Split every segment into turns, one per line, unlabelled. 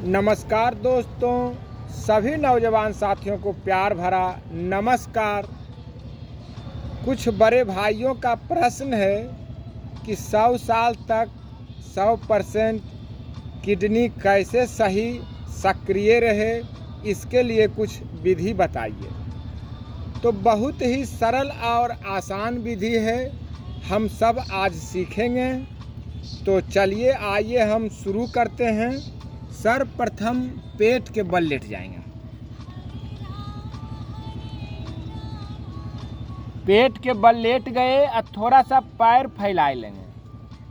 नमस्कार दोस्तों, सभी नौजवान साथियों को प्यार भरा नमस्कार। कुछ बड़े भाइयों का प्रश्न है कि 100 साल तक 100% किडनी कैसे सही सक्रिय रहे, इसके लिए कुछ विधि बताइए। तो बहुत ही सरल और आसान विधि है, हम सब आज सीखेंगे। तो चलिए आइए हम शुरू करते हैं। सर्वप्रथम पेट के बल लेट जाएंगे। पेट के बल लेट गए और थोड़ा सा पैर फैला लेंगे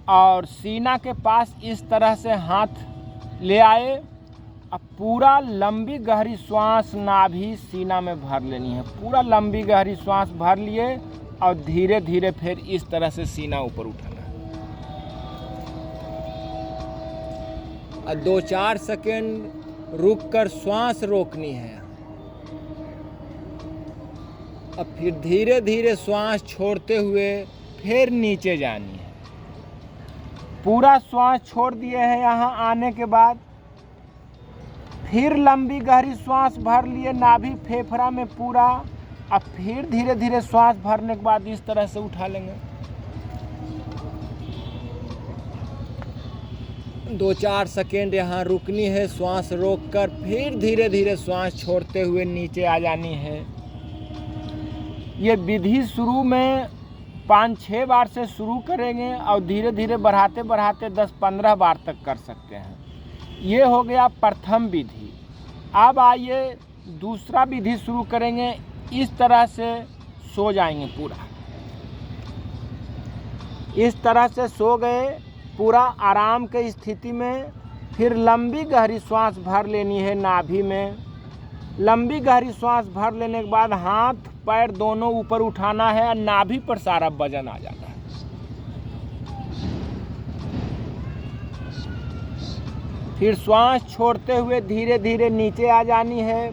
और सीना के पास इस तरह से हाथ ले आए। अब पूरा लंबी गहरी श्वास नाभि सीना में भर लेनी है। पूरा लंबी गहरी श्वास भर लिए और धीरे धीरे फिर इस तरह से सीना ऊपर उठाना है। 2-4 सेकेंड रुककर श्वास रोकनी है। अब फिर धीरे धीरे श्वास छोड़ते हुए फिर नीचे जानी है। पूरा श्वास छोड़ दिए हैं। यहाँ आने के बाद फिर लंबी गहरी श्वास भर लिए नाभि फेफड़ा में पूरा। अब फिर धीरे धीरे श्वास भरने के बाद इस तरह से उठा लेंगे। 2-4 सेकेंड यहाँ रुकनी है। श्वास रोककर फिर धीरे धीरे श्वास छोड़ते हुए नीचे आ जानी है। ये विधि शुरू में 5-6 बार से शुरू करेंगे और धीरे धीरे बढ़ाते बढ़ाते 10-15 बार तक कर सकते हैं। ये हो गया प्रथम विधि। अब आइए दूसरा विधि शुरू करेंगे। इस तरह से सो जाएंगे पूरा। इस तरह से सो गए पूरा आराम के स्थिति में। फिर लंबी गहरी श्वास भर लेनी है नाभि में। लंबी गहरी श्वास भर लेने के बाद हाथ पैर दोनों ऊपर उठाना है और नाभि पर सारा वजन आ जाना है। फिर श्वास छोड़ते हुए धीरे धीरे नीचे आ जानी है।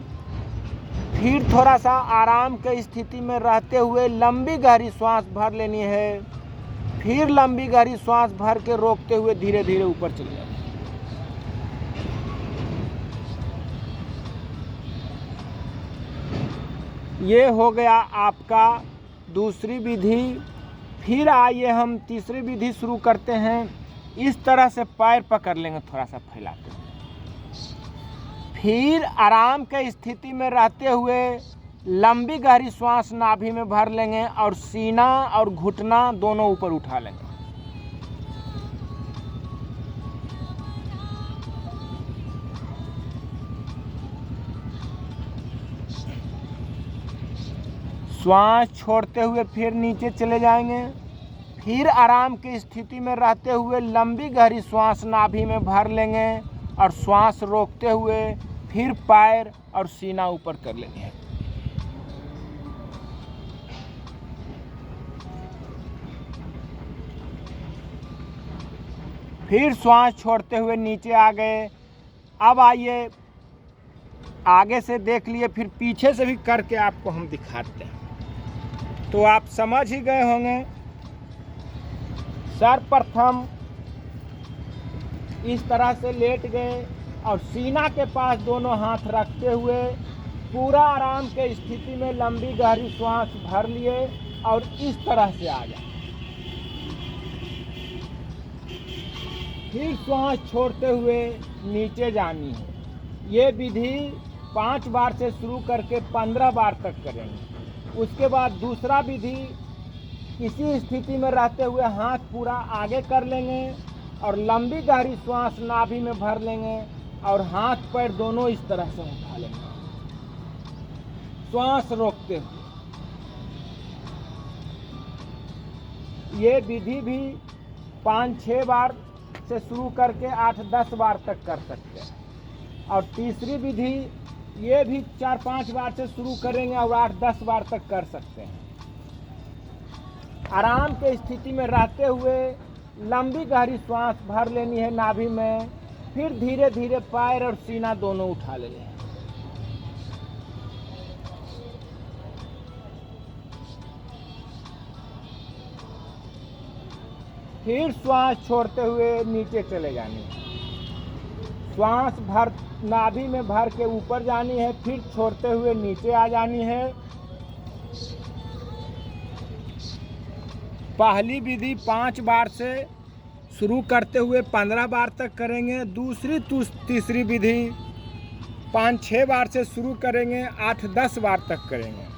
फिर थोड़ा सा आराम के स्थिति में रहते हुए लंबी गहरी श्वास भर लेनी है। फिर लंबी गहरी श्वास भर के रोकते हुए धीरे धीरे ऊपर चले जाना। ये हो गया आपका दूसरी विधि। फिर आइए हम तीसरी विधि शुरू करते हैं। इस तरह से पैर पकड़ लेंगे थोड़ा सा फैलाते हुए। फिर आराम के स्थिति में रहते हुए लंबी गहरी श्वास नाभि में भर लेंगे और सीना और घुटना दोनों ऊपर उठा लेंगे। श्वास छोड़ते हुए फिर नीचे चले जाएंगे। फिर आराम की स्थिति में रहते हुए लंबी गहरी श्वास नाभि में भर लेंगे और श्वास रोकते हुए फिर पैर और सीना ऊपर कर लेंगे। फिर श्वास छोड़ते हुए नीचे आ गए। अब आइए आगे से देख लिए, फिर पीछे से भी करके आपको हम दिखाते हैं तो आप समझ ही गए होंगे। सर्वप्रथम इस तरह से लेट गए और सीना के पास दोनों हाथ रखते हुए पूरा आराम के स्थिति में लंबी गहरी श्वास भर लिए और इस तरह से आ गए। फिर श्वास छोड़ते हुए नीचे जानी है। ये विधि 5 बार से शुरू करके 15 बार तक करेंगे। उसके बाद दूसरा विधि इसी स्थिति में रहते हुए हाथ पूरा आगे कर लेंगे और lंबी गहरी श्वास नाभि में भर लेंगे और हाथ पैर दोनों इस तरह से उठा लेंगे श्वास रोकते हुए। ये विधि भी 5-6 बार से शुरू करके 8-10 बार तक कर सकते हैं। और तीसरी विधि ये भी 4-5 बार से शुरू करेंगे और 8-10 बार तक कर सकते हैं। आराम के स्थिति में रहते हुए लंबी गहरी श्वास भर लेनी है नाभि में। फिर धीरे धीरे पैर और सीना दोनों उठा लेंगे। फिर श्वास छोड़ते हुए नीचे चले जानी है। श्वास भर नाभि में भर के ऊपर जानी है, फिर छोड़ते हुए नीचे आ जानी है। पहली विधि 5 बार से शुरू करते हुए 15 बार तक करेंगे। दूसरी तीसरी विधि 5-6 बार से शुरू करेंगे, 8-10 बार तक करेंगे।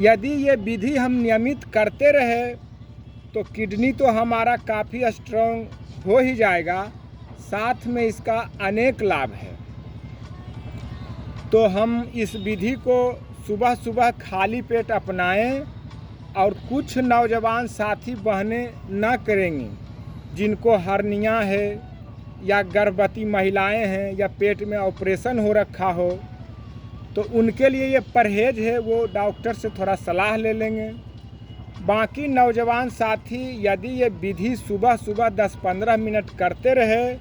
यदि ये विधि हम नियमित करते रहे तो किडनी तो हमारा काफ़ी स्ट्रॉन्ग हो ही जाएगा, साथ में इसका अनेक लाभ है। तो हम इस विधि को सुबह सुबह खाली पेट अपनाएं। और कुछ नौजवान साथी बहनें न करेंगी जिनको हर्निया है या गर्भवती महिलाएं हैं या पेट में ऑपरेशन हो रखा हो, तो उनके लिए ये परहेज है, वो डॉक्टर से थोड़ा सलाह ले लेंगे। बाकी नौजवान साथी यदि ये विधि सुबह सुबह 10-15 मिनट करते रहे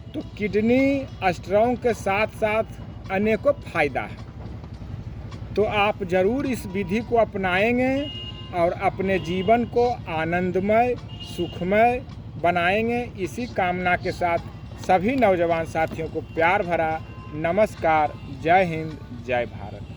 तो किडनी स्ट्रॉन्ग के साथ साथ अनेकों फायदा है। तो आप ज़रूर इस विधि को अपनाएंगे और अपने जीवन को आनंदमय सुखमय बनाएंगे। इसी कामना के साथ सभी नौजवान साथियों को प्यार भरा नमस्कार। जय हिंद, जय भारत।